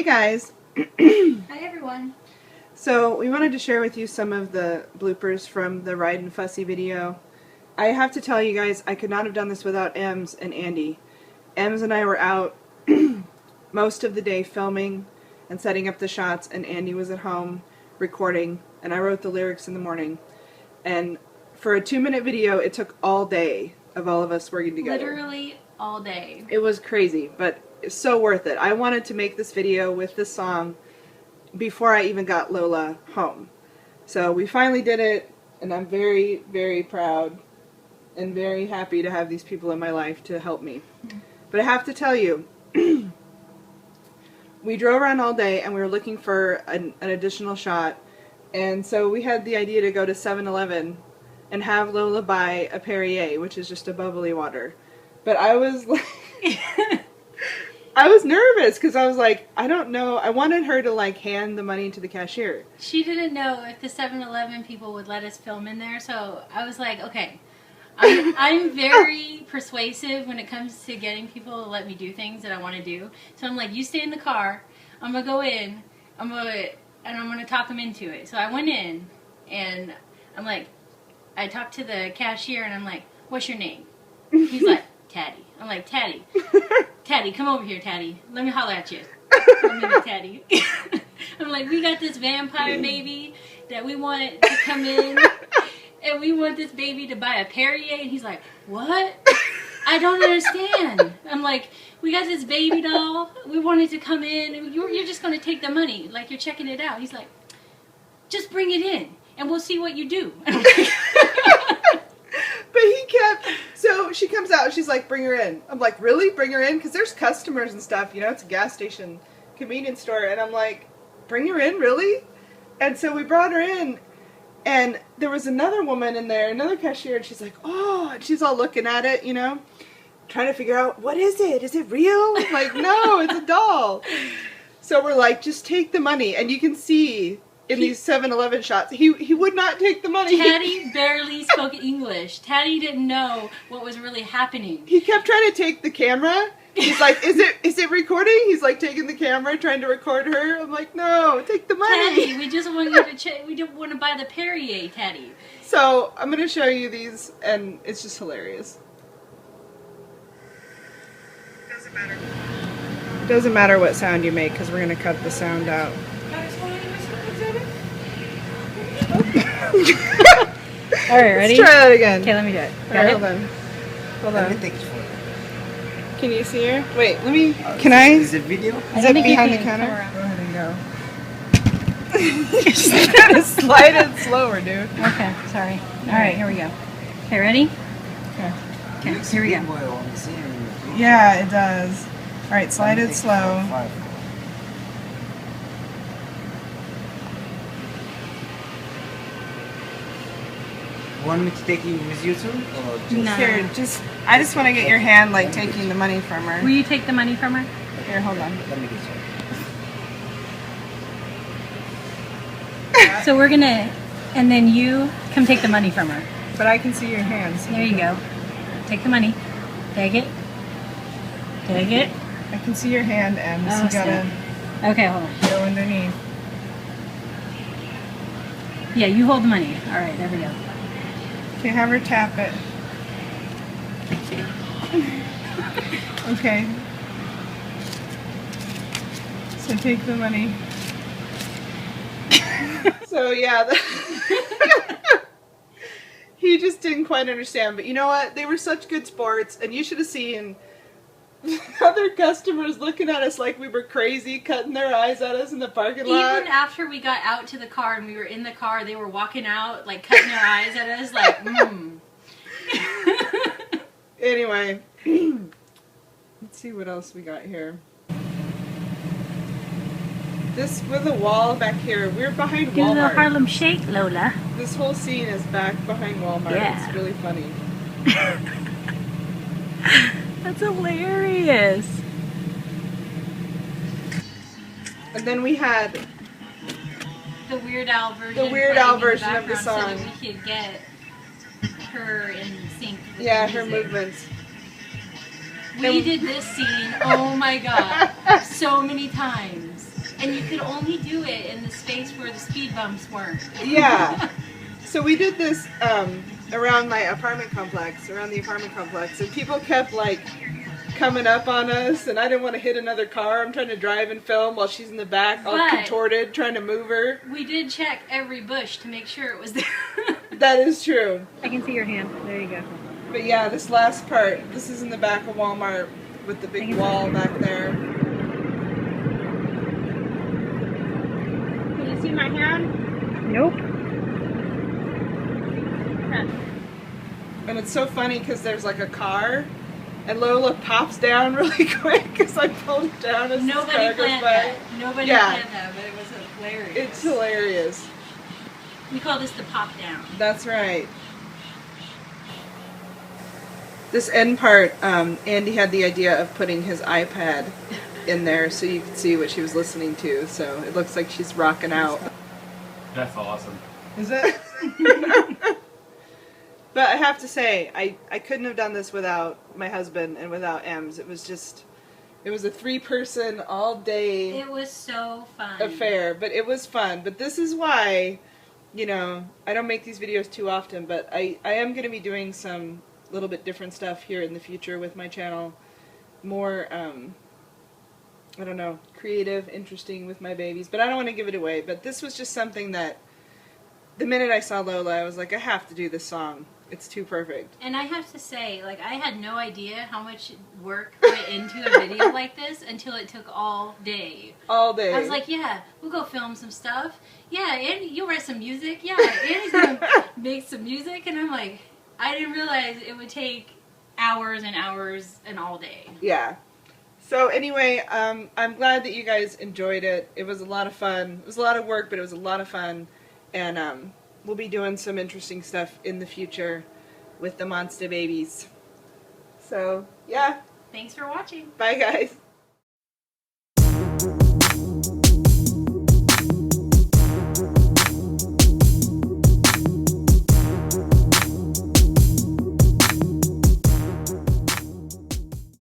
guys. Hi everyone. So we wanted to share with you some of the bloopers from the Ridin Fussy video. I have to tell you guys, I could not have done this without Ems and Andy. Ems and I were out most of the day filming and setting up the shots, and Andy was at home recording, and I wrote the lyrics in the morning. And for a 2-minute video, it took all day of all of us working together. Literally all day. It was crazy, but it's so worth it. I wanted to make this video with this song before I even got Lola home. So we finally did it, and I'm very, very proud and very happy to have these people in my life to help me. But I have to tell you, we drove around all day and we were looking for an additional shot, and so we had the idea to go to 7-Eleven and have Lola buy a Perrier, which is just a bubbly water. But I was like, I was nervous because I was like, I don't know. I wanted her to like hand the money to the cashier. She didn't know if the 7-Eleven people would let us film in there, so I was like, okay. I'm very persuasive when it comes to getting people to let me do things that I want to do. So I'm like, you stay in the car. I'm gonna go in. I'm gonna talk them into it. So I went in, and I'm like, I talked to the cashier, and I'm like, what's your name? He's like, Taddy. I'm like, Taddy. Taddy, come over here, Taddy. Let me holler at you. For a minute, Taddy. I'm like, we got this vampire baby that we want to come in, and we want this baby to buy a Perrier. And he's like, what? I don't understand. I'm like, we got this baby doll. We wanted to come in, and you're just going to take the money. Like, you're checking it out. He's like, just bring it in, and we'll see what you do. But he kept, so she comes out and she's like, bring her in. I'm like, really? Bring her in? Because there's customers and stuff, you know, it's a gas station, convenience store. And I'm like, bring her in, really? And so we brought her in, and there was another woman in there, another cashier, and she's like, oh, and she's all looking at it, you know, trying to figure out, what is it? Is it real? I'm like, no, it's a doll. So we're like, just take the money. And you can see in these 7-Eleven shots, he would not take the money. Taddy barely spoke English. Taddy didn't know what was really happening. He kept trying to take the camera. He's like, is it recording? He's like taking the camera, trying to record her. I'm like, no, take the money. Taddy, we just want you to check. We don't want to buy the Perrier, Taddy. So I'm going to show you these, and it's just hilarious. Doesn't matter what sound you make, because we're going to cut the sound out. Alright, ready? Let's try that again. Okay, let me do it. Alright, hold on. Hold on. Can you see her? Wait, let me. Can I? Is it video? Is it behind the counter? Go ahead and go. You just gotta slide it slower, dude. Okay, sorry. Alright, here we go. Okay, ready? Okay. Okay, here we go. Yeah, it does. Alright, slide it slow. Want me to take you with you too? Or just No. Here, I just want to get your hand, like, taking the money from her. Will you take the money from her? Here, hold on. Let me get you. So we're gonna, and then you come take the money from her. But I can see your hands. There you go. Take the money. Take it. Take it. I can see your hand, Ems. Oh, You gotta Okay, hold on. go underneath. Yeah, you hold the money. Alright, there we go. Okay, have her tap it. Okay. So take the money. So yeah, he just didn't quite understand. But you know what? They were such good sports, and you should have seen other customers looking at us like we were crazy, cutting their eyes at us in the parking lot. Even after we got out to the car and we were in the car, they were walking out, like, cutting their eyes at us, like, Anyway, let's see what else we got here. This with a wall back here. We're behind Do the Walmart. Harlem Shake, Lola. This whole scene is back behind Walmart. Yeah. It's really funny. That's hilarious. And then we had The Weird Al version. The Weird Al playing in version of the background song. So that we could get her in sync with yeah, the her music. movements. We did this scene, oh my god, so many times. And you could only do it in the space where the speed bumps weren't. Yeah. So we did this around the apartment complex, and people kept like coming up on us, and I didn't want to hit another car. I'm trying to drive and film while she's in the back, all contorted, trying to move her. We did check every bush to make sure it was there. That is true. I can see your hand. There you go. But yeah, this last part, this is in the back of Walmart with the big wall back there. Can you see my hand? Nope. And it's so funny because there's like a car, and Lola pops down really quick because I pulled it down as Nobody this car goes planned by. that. Nobody planned that, but it was hilarious. It's hilarious. We call this the pop down. That's right. This end part, Andy had the idea of putting his iPad in there so you could see what she was listening to. So it looks like she's rocking out. That's awesome. Is it? But I have to say, I couldn't have done this without my husband and without Ems. It was a 3-person all day It was so fun. affair, but it was fun. But this is why, you know, I don't make these videos too often, but I am going to be doing some little bit different stuff here in the future with my channel. More, I don't know, creative, interesting with my babies. But I don't want to give it away. But this was just something that, the minute I saw Lola, I was like, I have to do this song. It's too perfect. And I have to say, like, I had no idea how much work went into a video like this until it took all day. All day. I was like, yeah, we'll go film some stuff. Yeah, and you'll write some music. Yeah, Andy's gonna make some music. And I'm like, I didn't realize it would take hours and hours and all day. Yeah. So anyway, I'm glad that you guys enjoyed it. It was a lot of fun. It was a lot of work, but it was a lot of fun. And we'll be doing some interesting stuff in the future with the monster babies. So, yeah. Thanks for watching. Bye, guys.